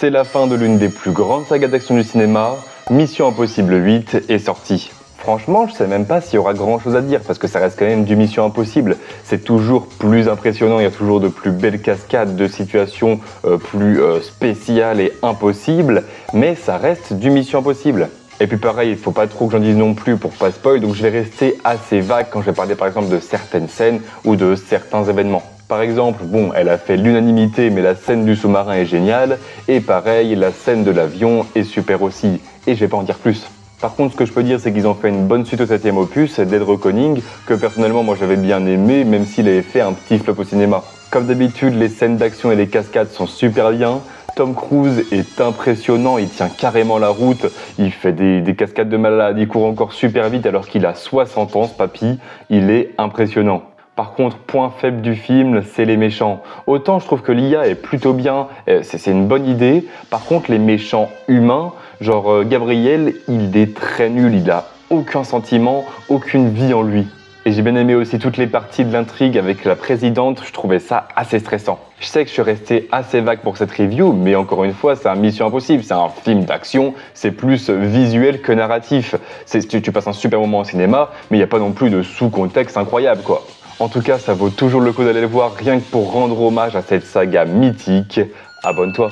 C'est la fin de l'une des plus grandes sagas d'action du cinéma, Mission Impossible 8 est sortie. Franchement, je sais même pas s'il y aura grand chose à dire parce que ça reste quand même du Mission Impossible. C'est toujours plus impressionnant, il y a toujours de plus belles cascades, de situations plus spéciales et impossibles, mais ça reste du Mission Impossible. Et puis pareil, il faut pas trop que j'en dise non plus pour pas spoil, donc je vais rester assez vague quand je vais parler par exemple de certaines scènes ou de certains événements. Par exemple, bon, elle a fait l'unanimité, mais la scène du sous-marin est géniale, et pareil, la scène de l'avion est super aussi, et je vais pas en dire plus. Par contre, ce que je peux dire, c'est qu'ils ont fait une bonne suite au 7ème opus, Dead Reckoning, que personnellement, moi j'avais bien aimé, même s'il avait fait un petit flop au cinéma. Comme d'habitude, les scènes d'action et les cascades sont super bien. Tom Cruise est impressionnant, il tient carrément la route, il fait des cascades de malade, il court encore super vite alors qu'il a 60 ans, ce papy, il est impressionnant. Par contre, point faible du film, c'est les méchants. Autant je trouve que l'IA est plutôt bien, c'est une bonne idée. Par contre, les méchants humains, genre Gabriel, il est très nul, il a aucun sentiment, aucune vie en lui. Et j'ai bien aimé aussi toutes les parties de l'intrigue avec la présidente, je trouvais ça assez stressant. Je sais que je suis resté assez vague pour cette review, mais encore une fois, c'est un Mission Impossible, c'est un film d'action, c'est plus visuel que narratif. Tu passes un super moment au cinéma, mais il n'y a pas non plus de sous-contexte incroyable, quoi. En tout cas, ça vaut toujours le coup d'aller le voir, rien que pour rendre hommage à cette saga mythique. Abonne-toi.